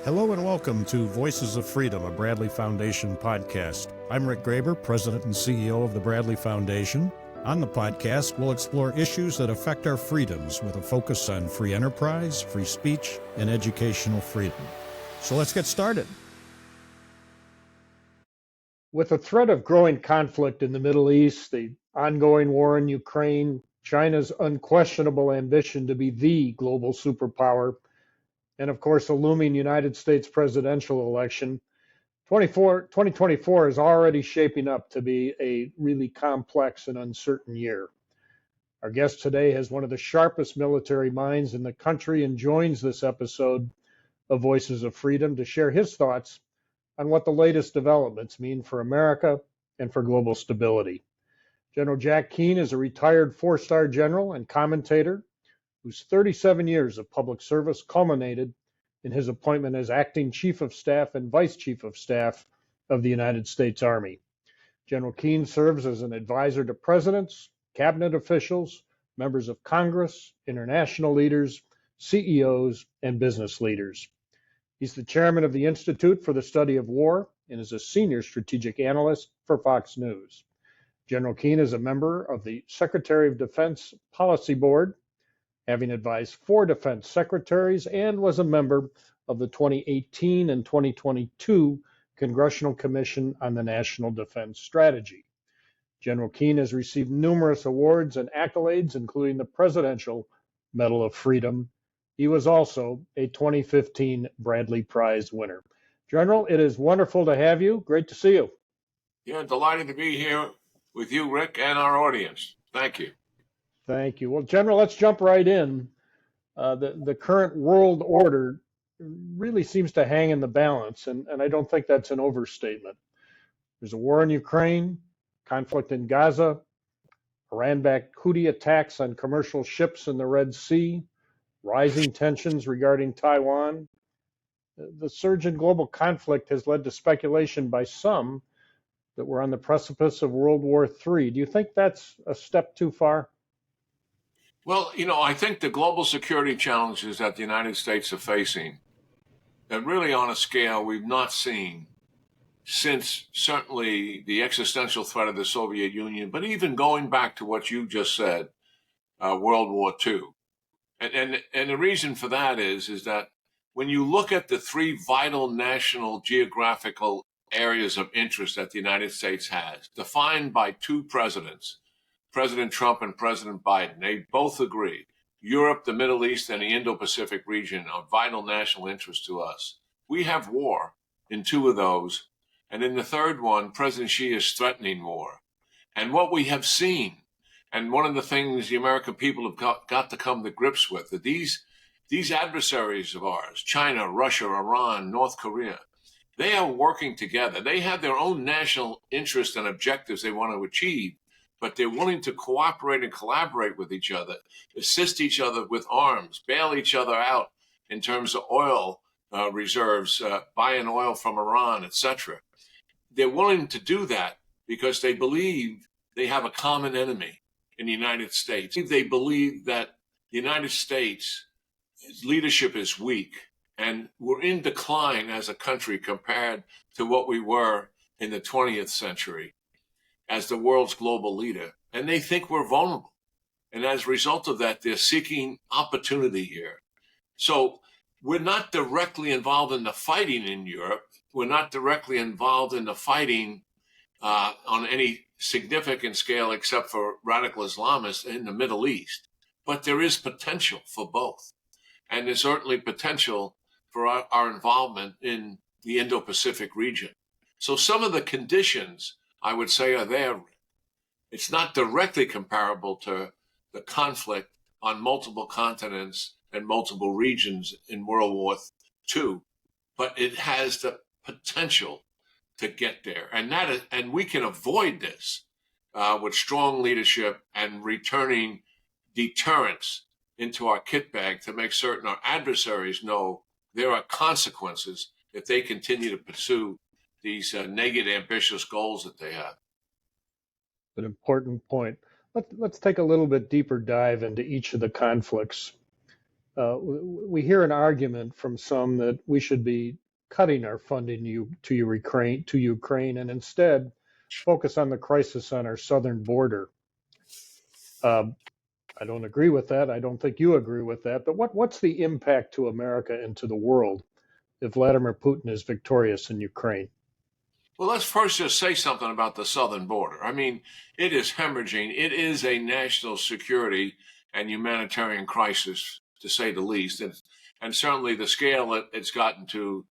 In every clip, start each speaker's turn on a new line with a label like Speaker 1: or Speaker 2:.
Speaker 1: Hello and welcome to Voices of Freedom, a Bradley Foundation podcast. I'm Rick Graber, President and CEO of the Bradley Foundation. On the podcast, we'll explore issues that affect our freedoms with a focus on free enterprise, free speech, and educational freedom. So let's get started.
Speaker 2: With the threat of growing conflict in the Middle East, the ongoing war in Ukraine, China's unquestionable ambition to be the global superpower, and of course, a looming United States presidential election, 2024 is already shaping up to be a really complex and uncertain year. Our guest today has one of the sharpest military minds in the country and joins this episode of Voices of Freedom to share his thoughts on what the latest developments mean for America and for global stability. General Jack Keane is a retired four-star general and commentator whose 37 years of public service culminated in his appointment as acting Chief of Staff and Vice Chief of Staff of the United States Army. General Keane serves as an advisor to presidents, cabinet officials, members of Congress, international leaders, CEOs, and business leaders. He's the chairman of the Institute for the Study of War and is a senior strategic analyst for Fox News. General Keane is a member of the Secretary of Defense Policy Board, having advised 4 defense secretaries, and was a member of the 2018 and 2022 Congressional Commission on the National Defense Strategy. General Keane has received numerous awards and accolades, including the Presidential Medal of Freedom. He was also a 2015 Bradley Prize winner. General, it is wonderful to have you. Great to see you.
Speaker 3: Yeah, delighted to be here with you, Rick, and our audience. Thank you.
Speaker 2: Thank you. Well, General, let's jump right in. The current world order really seems to hang in the balance, and I don't think that's an overstatement. There's a war in Ukraine, conflict in Gaza, Iran-backed Houthi attacks on commercial ships in the Red Sea, rising tensions regarding Taiwan. The surge in global conflict has led to speculation by some that we're on the precipice of World War III. Do you think that's a step too far?
Speaker 3: Well, I think the global security challenges that the United States are facing are really on a scale we've not seen since certainly the existential threat of the Soviet Union, but even going back to what you just said, World War II. And the reason for that is that when you look at the 3 vital national geographical areas of interest that the United States has, defined by 2 presidents, President Trump and President Biden, they both agree Europe, the Middle East, and the Indo-Pacific region are vital national interests to us. We have war in 2 of those. And in the third one, President Xi is threatening war. And what we have seen, and one of the things the American people have got to come to grips with, that these adversaries of ours, China, Russia, Iran, North Korea, they are working together. They have their own national interests and objectives they want to achieve, but they're willing to cooperate and collaborate with each other, assist each other with arms, bail each other out in terms of oil reserves, buying oil from Iran, etc. They're willing to do that because they believe they have a common enemy in the United States. They believe that the United States leadership is weak and we're in decline as a country compared to what we were in the 20th century as the world's global leader. And they think we're vulnerable. And as a result of that, they're seeking opportunity here. So we're not directly involved in the fighting in Europe. We're not directly involved in the fighting on any significant scale except for radical Islamists in the Middle East. But there is potential for both. And there's certainly potential for our involvement in the Indo-Pacific region. So some of the conditions, I would say, are there. It's not directly comparable to the conflict on multiple continents and multiple regions in World War II, but it has the potential to get there. And we can avoid this with strong leadership and returning deterrence into our kit bag to make certain our adversaries know there are consequences if they continue to pursue these naked, ambitious goals that they have.
Speaker 2: An important point. Let's take a little bit deeper dive into each of the conflicts. We hear an argument from some that we should be cutting our funding to Ukraine and instead focus on the crisis on our southern border. I don't agree with that. I don't think you agree with that. But what's the impact to America and to the world if Vladimir Putin is victorious in Ukraine?
Speaker 3: Well, let's first just say something about the southern border. I mean, it is hemorrhaging. It is a national security and humanitarian crisis, to say the least. And certainly the scale that it's gotten to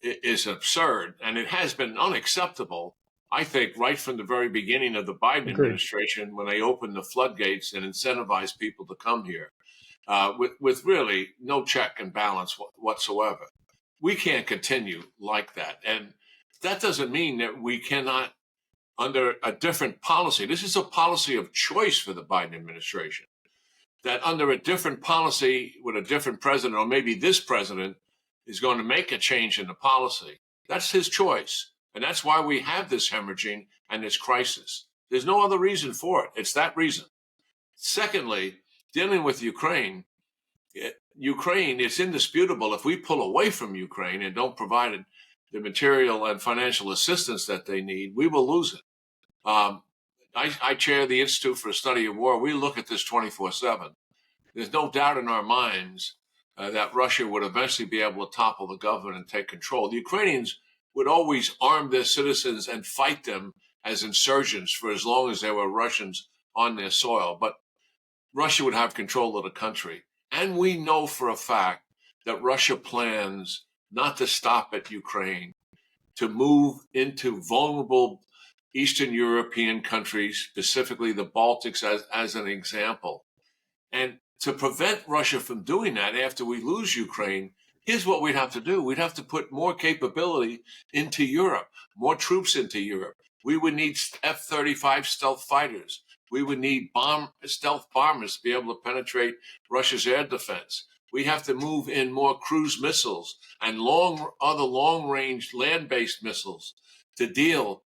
Speaker 3: is absurd. And it has been unacceptable, I think, right from the very beginning of the Biden
Speaker 2: Agreed.
Speaker 3: administration, when they opened the floodgates and incentivized people to come here with really no check and balance whatsoever. We can't continue like that. And that doesn't mean that we cannot, under a different policy, this is a policy of choice for the Biden administration, that under a different policy with a different president, or maybe this president is going to make a change in the policy. That's his choice. And that's why we have this hemorrhaging and this crisis. There's no other reason for it. It's that reason. Secondly, dealing with Ukraine, it's indisputable. If we pull away from Ukraine and don't provide the material and financial assistance that they need, we will lose it. I chair the Institute for the Study of War. We look at this 24/7. There's no doubt in our minds that Russia would eventually be able to topple the government and take control. The Ukrainians would always arm their citizens and fight them as insurgents for as long as there were Russians on their soil. But Russia would have control of the country. And we know for a fact that Russia plans not to stop at Ukraine, to move into vulnerable Eastern European countries, specifically the Baltics as an example. And to prevent Russia from doing that after we lose Ukraine, here's what we'd have to do. We'd have to put more capability into Europe, more troops into Europe. We would need F-35 stealth fighters. We would need stealth bombers to be able to penetrate Russia's air defense. We have to move in more cruise missiles and other long-range land-based missiles to deal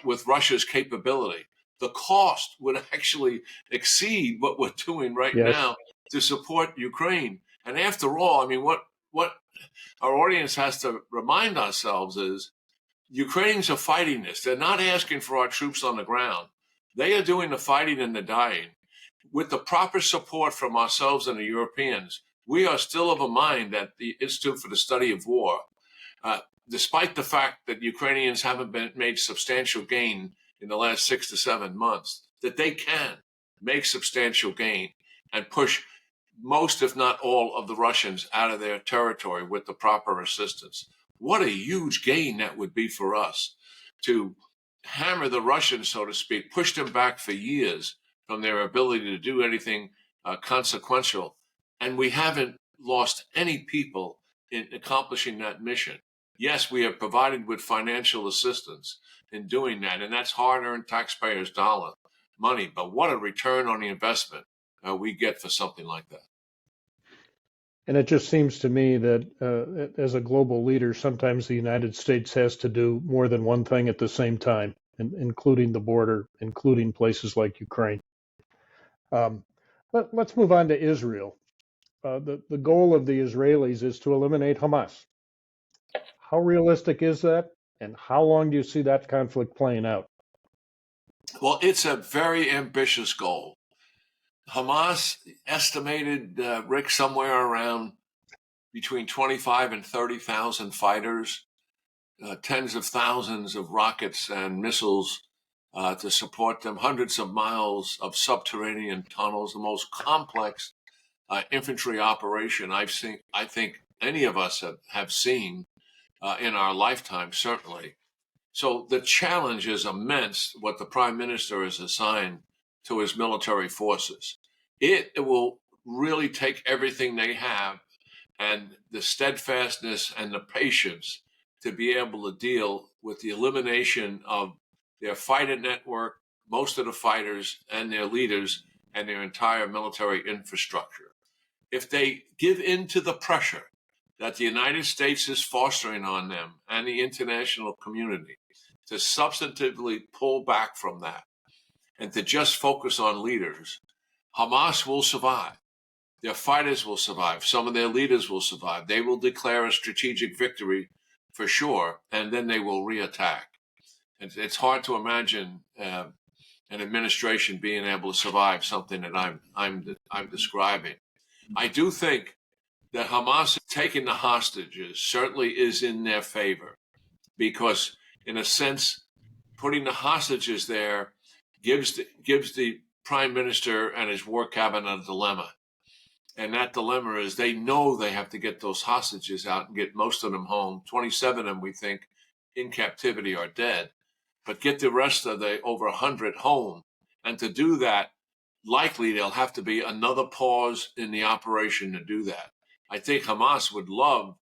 Speaker 3: with Russia's capability. The cost would actually exceed what we're doing right now to support Ukraine. And after all, I mean, what our audience has to remind ourselves is Ukrainians are fighting this. They're not asking for our troops on the ground. They are doing the fighting and the dying. With the proper support from ourselves and the Europeans, we are still of a mind that the Institute for the Study of War, despite the fact that Ukrainians haven't made substantial gain in the last 6 to 7 months, that they can make substantial gain and push most, if not all, of the Russians out of their territory with the proper assistance. What a huge gain that would be for us to hammer the Russians, so to speak, push them back for years from their ability to do anything consequential. And we haven't lost any people in accomplishing that mission. Yes, we have provided with financial assistance in doing that, and that's hard-earned taxpayers' dollar money. But what a return on the investment we get for something like that.
Speaker 2: And it just seems to me that as a global leader, sometimes the United States has to do more than one thing at the same time, including the border, including places like Ukraine. Let's move on to Israel. The goal of the Israelis is to eliminate Hamas. How realistic is that? And how long do you see that conflict playing out?
Speaker 3: Well, it's a very ambitious goal. Hamas estimated, Rick, somewhere around between 25 and 30,000 fighters, tens of thousands of rockets and missiles to support them, hundreds of miles of subterranean tunnels, the most complex infantry operation I think any of us have seen in our lifetime, certainly. So the challenge is immense, what the prime minister has assigned to his military forces. It will really take everything they have and the steadfastness and the patience to be able to deal with the elimination of their fighter network, most of the fighters and their leaders, and their entire military infrastructure. If they give in to the pressure that the United States is fostering on them and the international community to substantively pull back from that and to just focus on leaders, Hamas will survive. Their fighters will survive. Some of their leaders will survive. They will declare a strategic victory for sure, and then they will reattack. It's hard to imagine an administration being able to survive something that I'm describing. I do think that Hamas taking the hostages certainly is in their favor, because in a sense, putting the hostages there gives the prime minister and his war cabinet a dilemma. And that dilemma is they know they have to get those hostages out and get most of them home. 27 of them, we think, in captivity are dead, but get the rest of the over 100 home. And to do that, likely there'll have to be another pause in the operation to do that. I think Hamas would love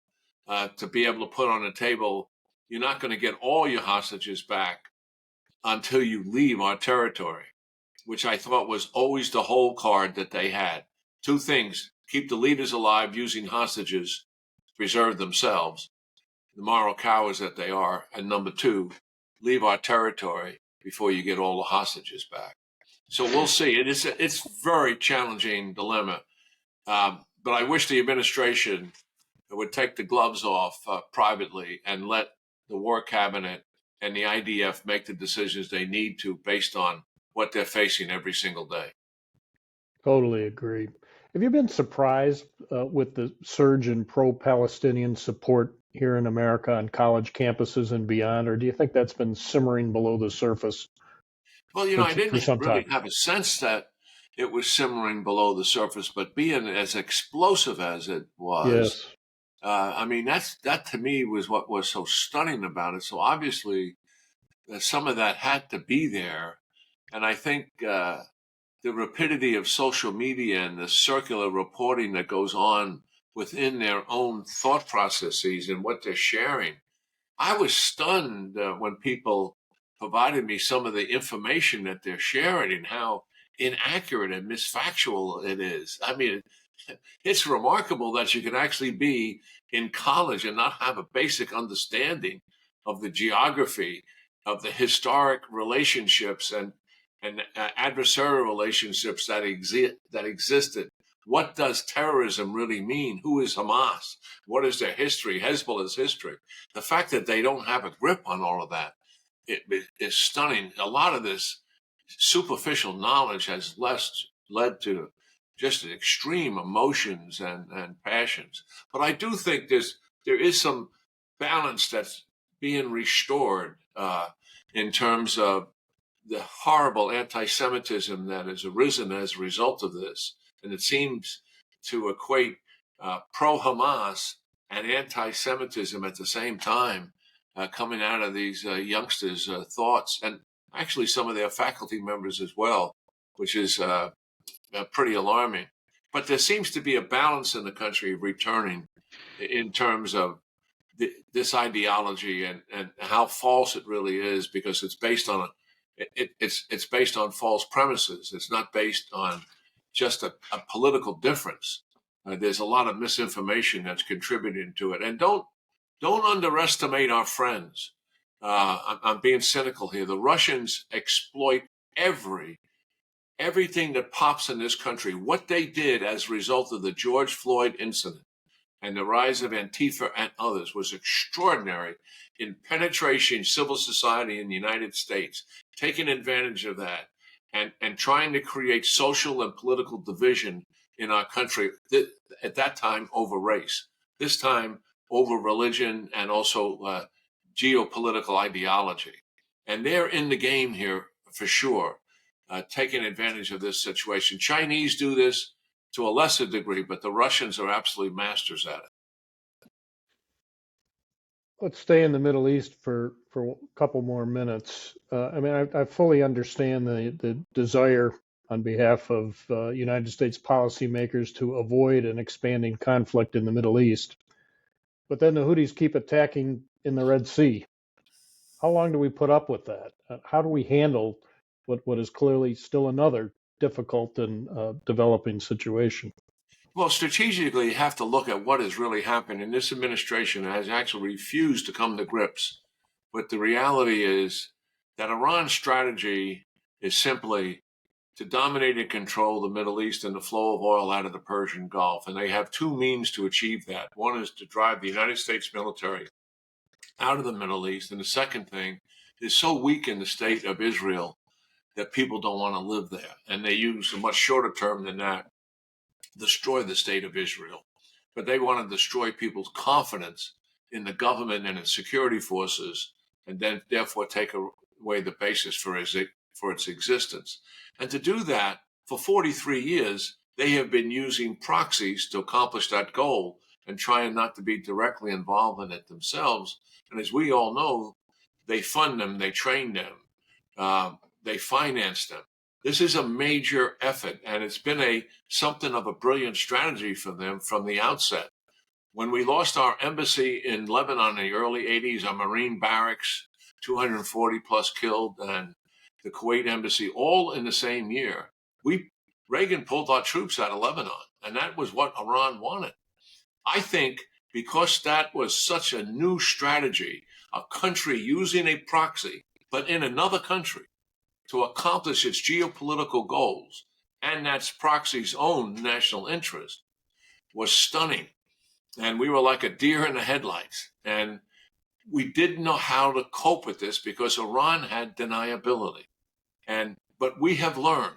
Speaker 3: to be able to put on the table, you're not going to get all your hostages back until you leave our territory, which I thought was always the whole card that they had. Two things: keep the leaders alive using hostages to preserve themselves, the moral cowards that they are. And number two, leave our territory before you get all the hostages back. So we'll see. It's very challenging dilemma. But I wish the administration would take the gloves off privately and let the war cabinet and the IDF make the decisions they need to based on what they're facing every single day.
Speaker 2: Totally agree. Have you been surprised with the surge in pro-Palestinian support here in America on college campuses and beyond, or do you think that's been simmering below the surface?
Speaker 3: Well, I didn't really
Speaker 2: time?
Speaker 3: have a sense that it was simmering below the surface, but being as explosive as it was,
Speaker 2: Yes.
Speaker 3: that to me was what was so stunning about it. So obviously, some of that had to be there, and I think the rapidity of social media and the circular reporting that goes on within their own thought processes and what they're sharing. I was stunned when people provided me some of the information that they're sharing and how inaccurate and misfactual it is. I mean, it's remarkable that you can actually be in college and not have a basic understanding of the geography, of the historic relationships and adversarial relationships that existed. What does terrorism really mean? Who is Hamas? What is their history? Hezbollah's history. The fact that they don't have a grip on all of that is stunning. A lot of this superficial knowledge has led to just extreme emotions and passions. But I do think there is some balance that's being restored in terms of the horrible anti-Semitism that has arisen as a result of this. And it seems to equate pro-Hamas and anti-Semitism at the same time coming out of these youngsters' thoughts, and actually some of their faculty members as well, which is pretty alarming. But there seems to be a balance in the country returning in terms of this ideology and how false it really is, because it's based on it's based on false premises. It's not based on just a political difference. There's a lot of misinformation that's contributing to it. And don't underestimate our friends. I'm being cynical here. The Russians exploit everything that pops in this country. What they did as a result of the George Floyd incident and the rise of Antifa and others was extraordinary in penetrating civil society in the United States, taking advantage of that and trying to create social and political division in our country, at that time over race, this time over religion and also geopolitical ideology. And they're in the game here for sure, taking advantage of this situation. Chinese do this to a lesser degree, but the Russians are absolutely masters at it.
Speaker 2: Let's stay in the Middle East for a couple more minutes. I fully understand the desire on behalf of United States policymakers to avoid an expanding conflict in the Middle East. But then the Houthis keep attacking in the Red Sea. How long do we put up with that? How do we handle what is clearly still another difficult and developing situation?
Speaker 3: Well, strategically, you have to look at what has really happened. And this administration has actually refused to come to grips. But the reality is that Iran's strategy is simply to dominate and control the Middle East and the flow of oil out of the Persian Gulf. And they have two means to achieve that. One is to drive the United States military out of the Middle East. And the second thing is so weaken the state of Israel that people don't want to live there. And they use a much shorter term than that, destroy the state of Israel. But they want to destroy people's confidence in the government and its security forces, and then therefore take away the basis for its existence. And to do that, for 43 years, they have been using proxies to accomplish that goal and trying not to be directly involved in it themselves. And as we all know, they fund them, they train them, they finance them. This is a major effort, and it's been something of a brilliant strategy for them from the outset. When we lost our embassy in Lebanon in the early 80s, our Marine barracks, 240 plus killed, and the Kuwait embassy, all in the same year, Reagan pulled our troops out of Lebanon, and that was what Iran wanted. I think because that was such a new strategy, a country using a proxy, but in another country, to accomplish its geopolitical goals, and that's proxy's own national interest, was stunning. And we were like a deer in the headlights. And we didn't know how to cope with this because Iran had deniability. But we have learned,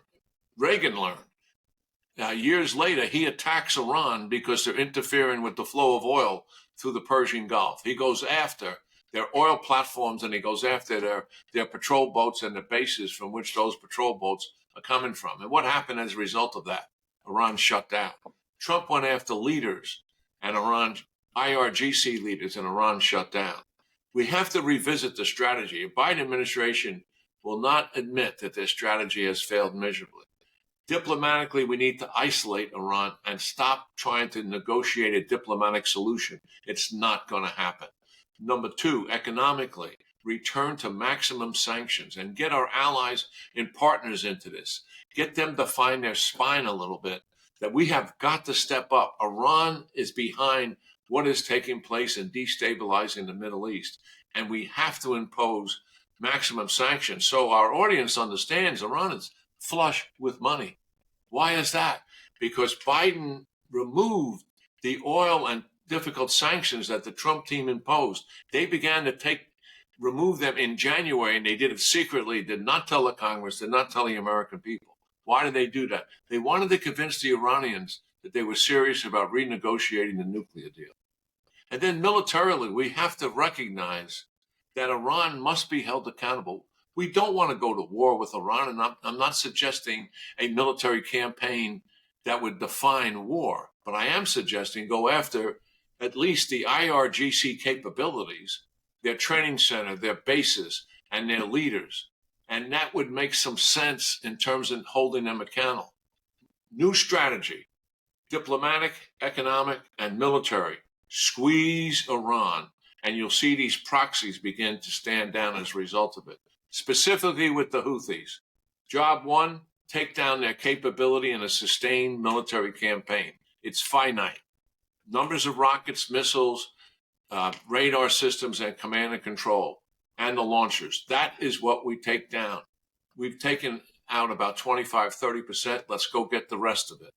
Speaker 3: Reagan learned. Years later, he attacks Iran because they're interfering with the flow of oil through the Persian Gulf. He goes after their oil platforms, and he goes after their patrol boats and the bases from which those patrol boats are coming from. And what happened as a result of that? Iran shut down. Trump went after leaders, and Iran, IRGC leaders, and Iran shut down. We have to revisit the strategy. The Biden administration will not admit that their strategy has failed miserably. Diplomatically, we need to isolate Iran and stop trying to negotiate a diplomatic solution. It's not going to happen. Number two, economically, return to maximum sanctions and get our allies and partners into this. Get them to find their spine a little bit, that we have got to step up. Iran is behind what is taking place in destabilizing the Middle East, and we have to impose maximum sanctions. So our audience understands Iran is flush with money. Why is that? Because Biden removed the oil and difficult sanctions that the Trump team imposed. They began to remove them in January, and they did it secretly, did not tell the Congress, did not tell the American people. Why did they do that? They wanted to convince the Iranians that they were serious about renegotiating the nuclear deal. And then militarily, we have to recognize that Iran must be held accountable. We don't want to go to war with Iran, and I'm not suggesting a military campaign that would define war, but I am suggesting go after at least the IRGC capabilities, their training center, their bases, and their leaders. And that would make some sense in terms of holding them accountable. New strategy, diplomatic, economic, and military. Squeeze Iran, and you'll see these proxies begin to stand down as a result of it. Specifically with the Houthis. Job one, take down their capability in a sustained military campaign. It's finite. Numbers of rockets, missiles, radar systems, and command and control, and the launchers. That is what we take down. We've taken out about 25, 30%. Let's go get the rest of it.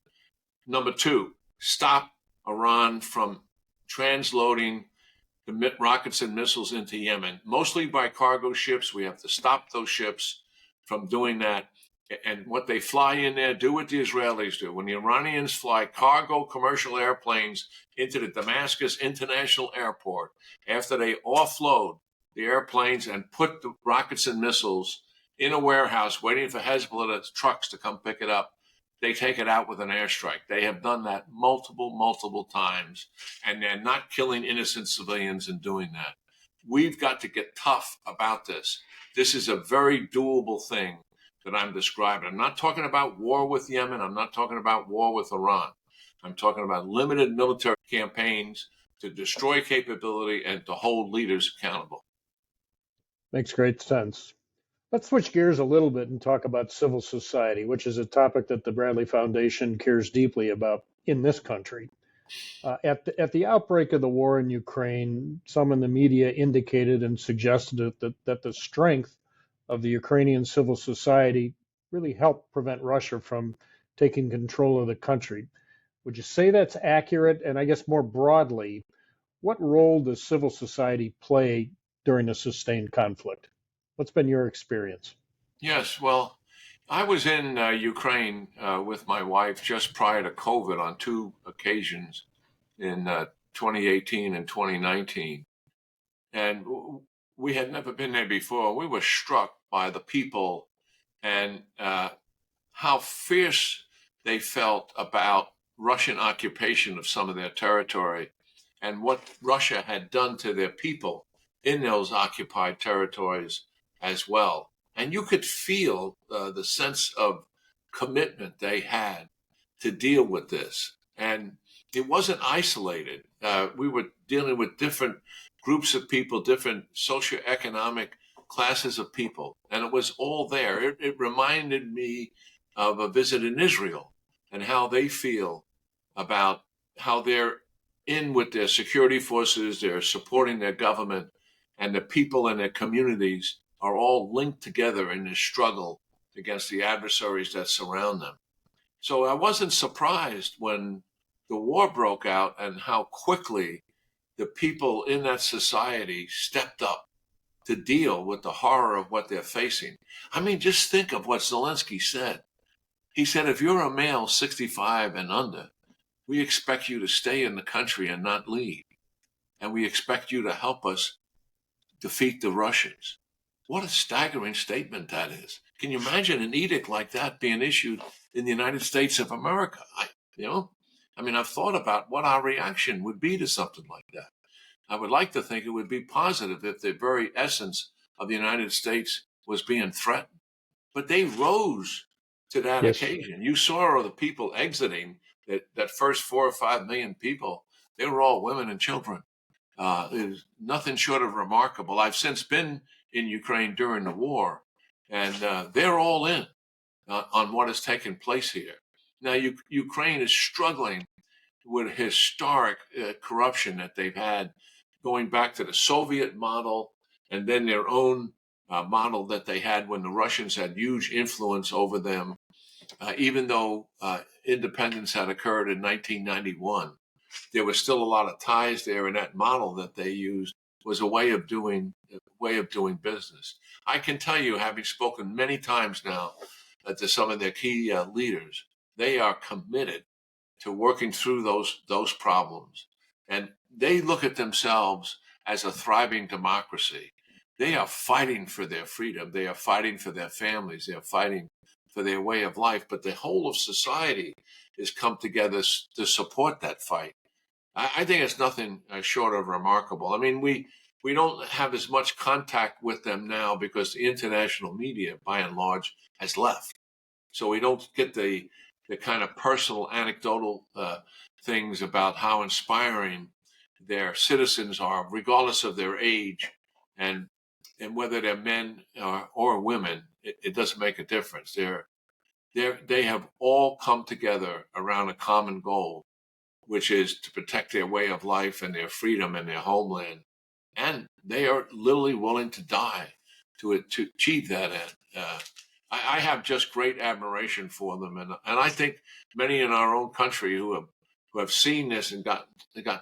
Speaker 3: Number two, stop Iran from transloading the rockets and missiles into Yemen, mostly by cargo ships. We have to stop those ships from doing that. And what they fly in there, do what the Israelis do. When the Iranians fly cargo commercial airplanes into the Damascus International Airport, after they offload the airplanes and put the rockets and missiles in a warehouse waiting for Hezbollah trucks to come pick it up, they take it out with an airstrike. They have done that multiple times, and they're not killing innocent civilians in doing that. We've got to get tough about this. This is a very doable thing that I'm describing. I'm not talking about war with Yemen. I'm not talking about war with Iran. I'm talking about limited military campaigns to destroy capability and to hold leaders accountable.
Speaker 2: Makes great sense. Let's switch gears a little bit and talk about civil society, which is a topic that the Bradley Foundation cares deeply about in this country. At the outbreak of the war in Ukraine, some in the media indicated and suggested that the strength of the Ukrainian civil society really helped prevent Russia from taking control of the country. Would you say that's accurate? And I guess more broadly, what role does civil society play during a sustained conflict? What's been your experience?
Speaker 3: Yes, well, I was in Ukraine with my wife just prior to COVID on two occasions in 2018 and 2019. And we had never been there before. We were struck by the people and how fierce they felt about Russian occupation of some of their territory and what Russia had done to their people in those occupied territories as well. And you could feel the sense of commitment they had to deal with this. And it wasn't isolated. We were dealing with different groups of people, different socioeconomic classes of people, and it was all there. It reminded me of a visit in Israel and how they feel about how they're in with their security forces, they're supporting their government, and the people in their communities are all linked together in this struggle against the adversaries that surround them. So I wasn't surprised when the war broke out and how quickly the people in that society stepped up to deal with the horror of what they're facing. I mean, just think of what Zelensky said. He said, if you're a male 65 and under, we expect you to stay in the country and not leave. And we expect you to help us defeat the Russians. What a staggering statement that is. Can you imagine an edict like that being issued in the United States of America? I've thought about what our reaction would be to something like that. I would like to think it would be positive if the very essence of the United States was being threatened. But they rose to that
Speaker 2: Yes.
Speaker 3: occasion. You saw the people exiting, that first 4 or 5 million people, they were all women and children. It was nothing short of remarkable. I've since been in Ukraine during the war, and they're all in on what has taken place here. Now, Ukraine is struggling with historic corruption that they've had going back to the Soviet model and then their own model that they had when the Russians had huge influence over them. Even though independence had occurred in 1991, there was still a lot of ties there, and that model that they used was a way of doing business. I can tell you, having spoken many times now to some of their key leaders, they are committed to working through those problems, and they look at themselves as a thriving democracy. They are fighting for their freedom. They are fighting for their families. They are fighting for their way of life. But the whole of society has come together to support that fight. I think it's nothing short of remarkable. I mean, we don't have as much contact with them now because the international media, by and large, has left. So we don't get the kind of personal, anecdotal things about how inspiring their citizens are, regardless of their age, and whether they're men or women. It doesn't make a difference. They have all come together around a common goal, which is to protect their way of life and their freedom and their homeland. And they are literally willing to die to achieve that end. I have just great admiration for them, and I think many in our own country who have seen this and got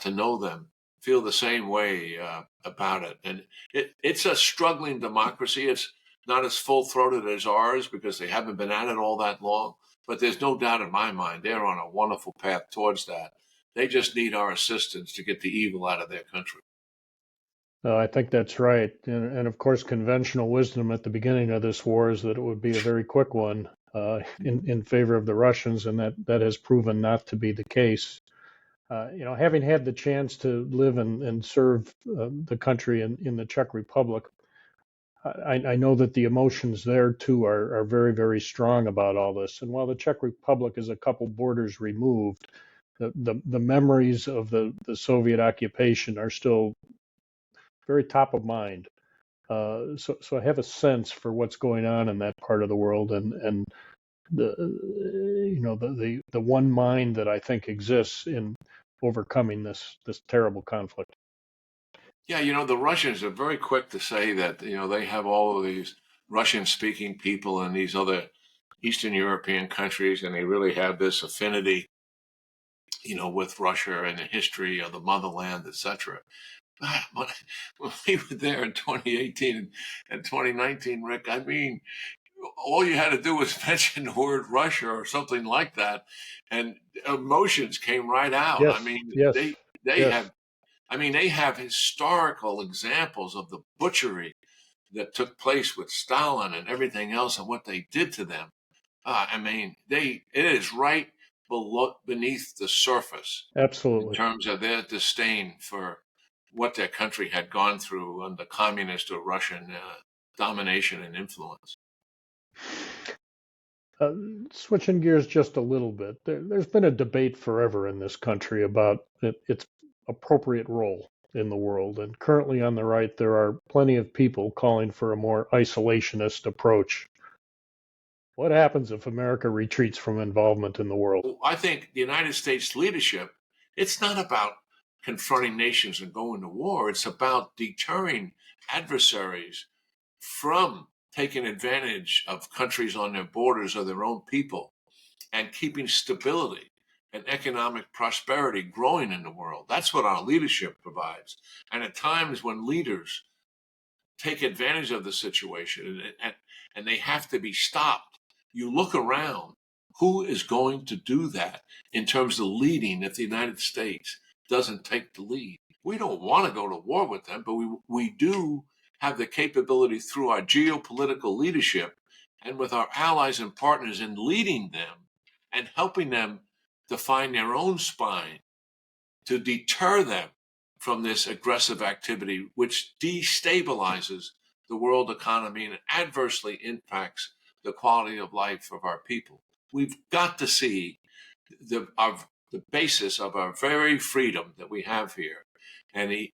Speaker 3: to know them feel the same way about it. And it's a struggling democracy. It's not as full-throated as ours because they haven't been at it all that long. But there's no doubt in my mind they're on a wonderful path towards that. They just need our assistance to get the evil out of their country.
Speaker 2: I think that's right. And of course, conventional wisdom at the beginning of this war is that it would be a very quick one in favor of the Russians, and that has proven not to be the case. Having had the chance to live and serve the country in the Czech Republic, I know that the emotions there too are very, very strong about all this. And while the Czech Republic is a couple borders removed, the memories of the Soviet occupation are still very top of mind. So I have a sense for what's going on in that part of the world, and the one mind that I think exists in overcoming this terrible conflict.
Speaker 3: Yeah, the Russians are very quick to say that, they have all of these Russian-speaking people in these other Eastern European countries, and they really have this affinity, with Russia and the history of the motherland, etc. When we were there in 2018 and 2019, Rick, I mean, all you had to do was mention the word Russia or something like that, and emotions came right out. I
Speaker 2: Yes,
Speaker 3: mean,
Speaker 2: yes,
Speaker 3: they
Speaker 2: yes.
Speaker 3: have, they have historical examples of the butchery that took place with Stalin and everything else and what they did to them. It is right beneath the surface in
Speaker 2: Absolutely.
Speaker 3: terms of their disdain for what their country had gone through under communist or Russian domination and influence.
Speaker 2: Uh, Switching gears just a little bit, there's been a debate forever in this country about its appropriate role in the world. And currently on the right, there are plenty of people calling for a more isolationist approach. What happens if America retreats from involvement in the world?
Speaker 3: I think the United States leadership, it's not about confronting nations and going to war. It's about deterring adversaries from taking advantage of countries on their borders or their own people and keeping stability and economic prosperity growing in the world. That's what our leadership provides. And at times when leaders take advantage of the situation and they have to be stopped, you look around, who is going to do that in terms of leading if the United States doesn't take the lead? We don't want to go to war with them, but we do have the capability through our geopolitical leadership and with our allies and partners in leading them and helping them to find their own spine to deter them from this aggressive activity, which destabilizes the world economy and adversely impacts the quality of life of our people. We've got to see the basis of our very freedom that we have here and the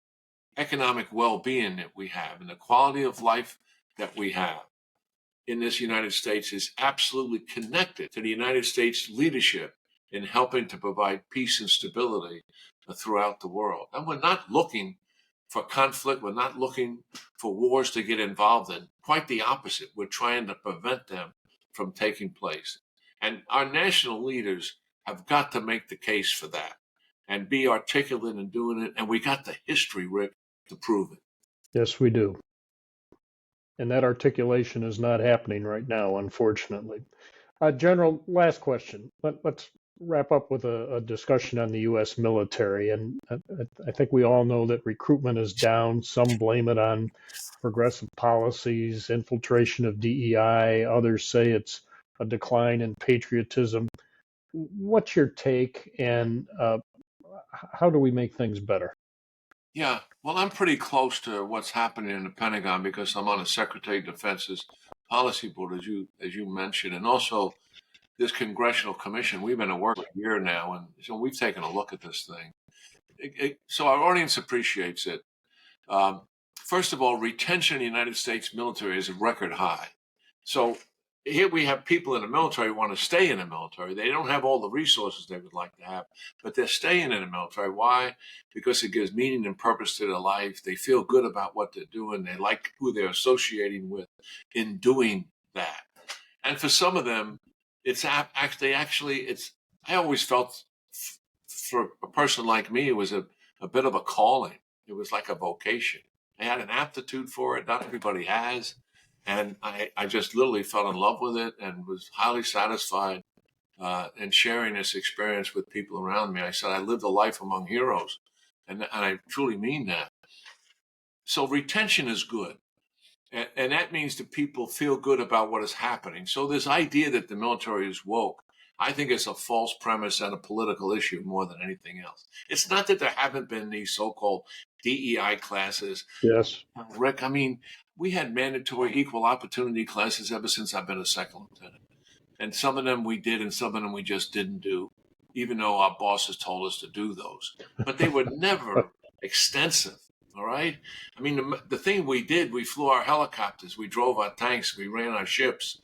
Speaker 3: economic well-being that we have and the quality of life that we have in this United States is absolutely connected to the United States leadership in helping to provide peace and stability throughout the world. And we're not looking for conflict. We're not looking for wars to get involved in. Quite the opposite. We're trying to prevent them from taking place. And our national leaders have got to make the case for that and be articulate in doing it. And we got the history, Rick, to prove it.
Speaker 2: Yes, we do. And that articulation is not happening right now, unfortunately. General, last question. Let's wrap up with a discussion on the U.S. military. And I think we all know that recruitment is down. Some blame it on progressive policies, infiltration of DEI. Others say it's a decline in patriotism. What's your take, and how do we make things better?
Speaker 3: Yeah, well, I'm pretty close to what's happening in the Pentagon because I'm on the Secretary of Defense's policy board, as you mentioned, and also this congressional commission. We've been at work a year now, and so we've taken a look at this thing. So our audience appreciates it. First of all, retention in the United States military is a record high. So here we have people in the military who want to stay in the military. They don't have all the resources they would like to have, but they're staying in the military. Why? Because it gives meaning and purpose to their life. They feel good about what they're doing. They like who they're associating with in doing that. And for some of them, it's actually, I always felt for a person like me, it was a bit of a calling. It was like a vocation. I had an aptitude for it. Not everybody has. And I just literally fell in love with it and was highly satisfied in sharing this experience with people around me. I said, I lived a life among heroes. And I truly mean that. So retention is good. And that means that people feel good about what is happening. So this idea that the military is woke, I think it's a false premise and a political issue more than anything else. It's not that there haven't been these so-called DEI classes.
Speaker 2: Yes.
Speaker 3: Rick, I mean, we had mandatory equal opportunity classes ever since I've been a second lieutenant. And some of them we did and some of them we just didn't do, even though our bosses told us to do those. But they were never extensive. All right. I mean, the thing we did, we flew our helicopters, we drove our tanks, we ran our ships.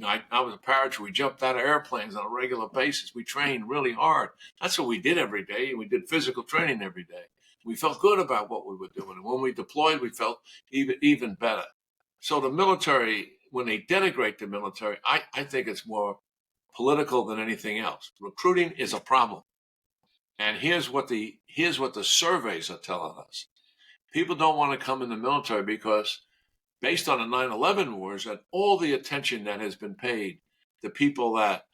Speaker 3: I was a paratrooper. We jumped out of airplanes on a regular basis. We trained really hard. That's what we did every day. We did physical training every day. We felt good about what we were doing. And when we deployed, we felt even better. So the military when they denigrate the military, I think it's more political than anything else. Recruiting is a problem. And here's what the surveys are telling us. People don't want to come in the military because based on the 9/11 wars and all the attention that has been paid to people that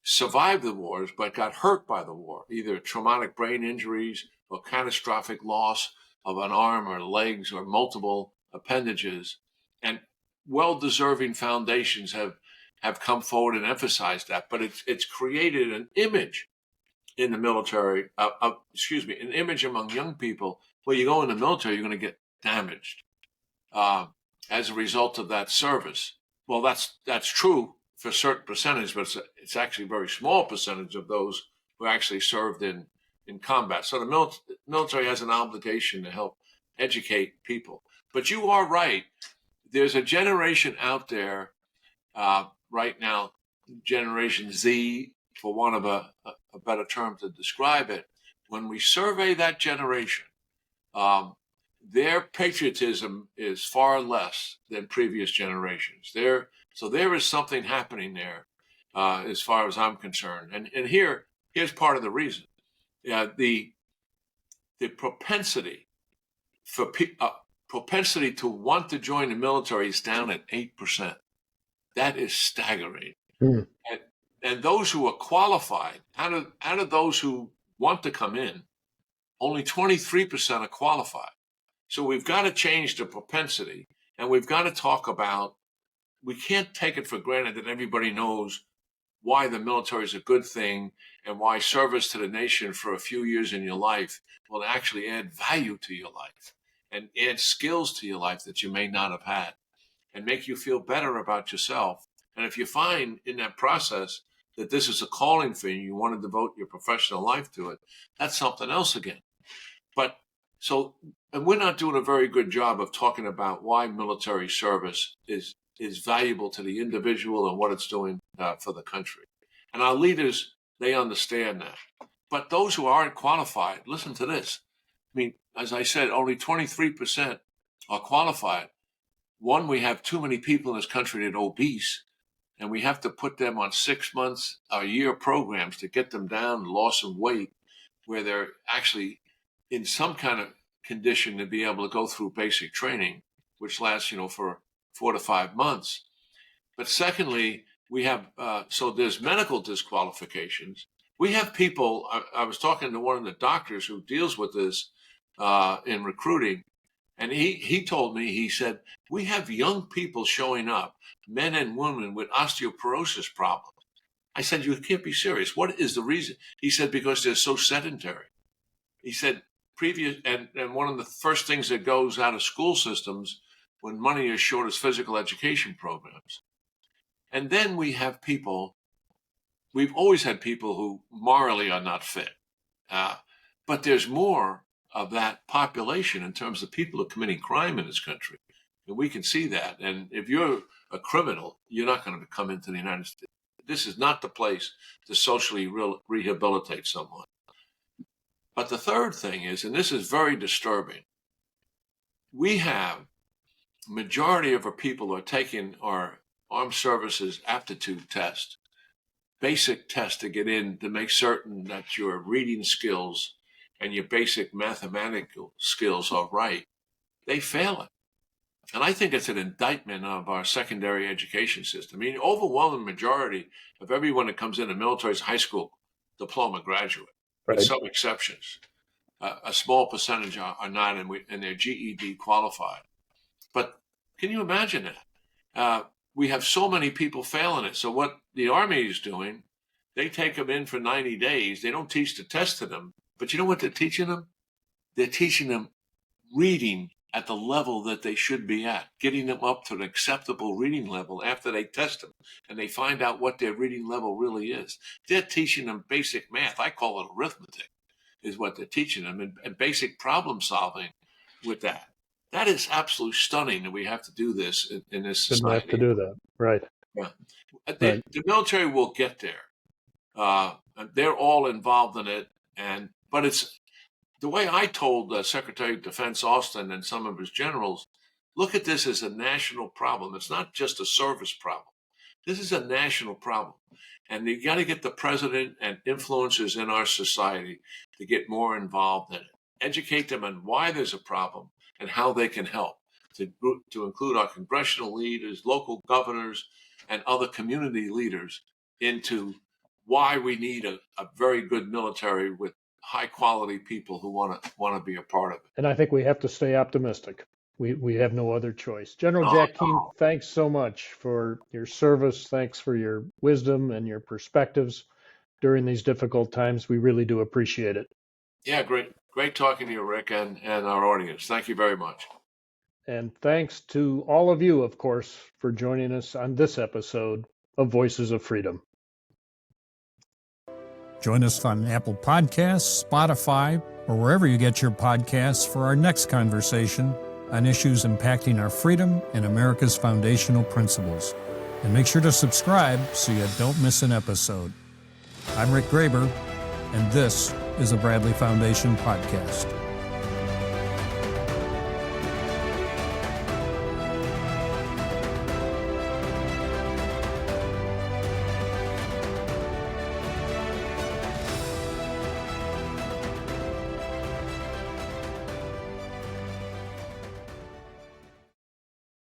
Speaker 3: survived the wars but got hurt by the war, either traumatic brain injuries or catastrophic loss of an arm or legs or multiple appendages. And well-deserving foundations have come forward and emphasized that. But it's created an image in the military, an image among young people. Well, you go in the military, you're going to get damaged as a result of that service. Well, that's true for a certain percentage, but it's actually a very small percentage of those who actually served in combat. So the military has an obligation to help educate people. But you are right. There's a generation out there right now, Generation Z, for want of a better term to describe it. When we survey that generation, their patriotism is far less than previous generations. So there is something happening there, as far as I'm concerned. And here's part of the reason. The propensity for propensity to want to join the military is down at 8%. That is staggering.
Speaker 2: Mm.
Speaker 3: And those who are qualified, out of those who want to come in, only 23% are qualified. So we've got to change the propensity, and we've got to talk about, we can't take it for granted that everybody knows why the military is a good thing and why service to the nation for a few years in your life will actually add value to your life and add skills to your life that you may not have had and make you feel better about yourself. And if you find in that process that this is a calling for you, you want to devote your professional life to it, that's something else again. But and we're not doing a very good job of talking about why military service is valuable to the individual and what it's doing for the country. And our leaders, they understand that. But those who aren't qualified, listen to this. I mean, as I said, only 23% are qualified. One, we have too many people in this country that are obese, and we have to put them on 6 months or year programs to get them down, loss of weight, where they're actually in some kind of condition to be able to go through basic training, which lasts, for 4 to 5 months. But secondly, we have, so there's medical disqualifications. We have people, I was talking to one of the doctors who deals with this in recruiting, and he told me, he said, we have young people showing up, men and women with osteoporosis problems. I said, you can't be serious. What is the reason? He said, because they're so sedentary. He said, and one of the first things that goes out of school systems when money is short is physical education programs. And then we have people, we've always had people who morally are not fit. But there's more of that population in terms of people who are committing crime in this country. And we can see that. And if you're a criminal, you're not going to come into the United States. This is not the place to socially rehabilitate someone. But the third thing is, and this is very disturbing, we have majority of our people who are taking our armed services aptitude test, basic test to get in to make certain that your reading skills and your basic mathematical skills are right. They fail it. And I think it's an indictment of our secondary education system. I mean, overwhelming majority of everyone that comes in the military is high school diploma graduate.
Speaker 2: Right.
Speaker 3: With some exceptions. A small percentage are not, and they're GED qualified. But can you imagine that? We have so many people failing it. So what the Army is doing, they take them in for 90 days. They don't teach the test to them. But you know what they're teaching them? They're teaching them reading at the level that they should be at, getting them up to an acceptable reading level after they test them and they find out what their reading level really is. They're teaching them basic math. I call it arithmetic, is what they're teaching them, and basic problem solving with that. That is absolutely stunning that we have to do this in this society.
Speaker 2: Shouldn't have to do that. Right.
Speaker 3: Yeah.
Speaker 2: Right.
Speaker 3: The military will get there. They're all involved in it, but it's the way I told Secretary of Defense Austin and some of his generals, look at this as a national problem. It's not just a service problem. This is a national problem. And you got to get the president and influencers in our society to get more involved in it. Educate them on why there's a problem and how they can help, to include our congressional leaders, local governors, and other community leaders into why we need a very good military with high quality people who want to be a part of it.
Speaker 2: And I think we have to stay optimistic. We have no other choice. General Jack Keane, thanks so much for your service. Thanks for your wisdom and your perspectives during these difficult times. We really do appreciate it.
Speaker 3: Yeah, great talking to you, Rick, and our audience. Thank you very much.
Speaker 2: And thanks to all of you, of course, for joining us on this episode of Voices of Freedom.
Speaker 1: Join us on Apple Podcasts, Spotify, or wherever you get your podcasts for our next conversation on issues impacting our freedom and America's foundational principles. And make sure to subscribe so you don't miss an episode. I'm Rick Graber, and this is a Bradley Foundation podcast.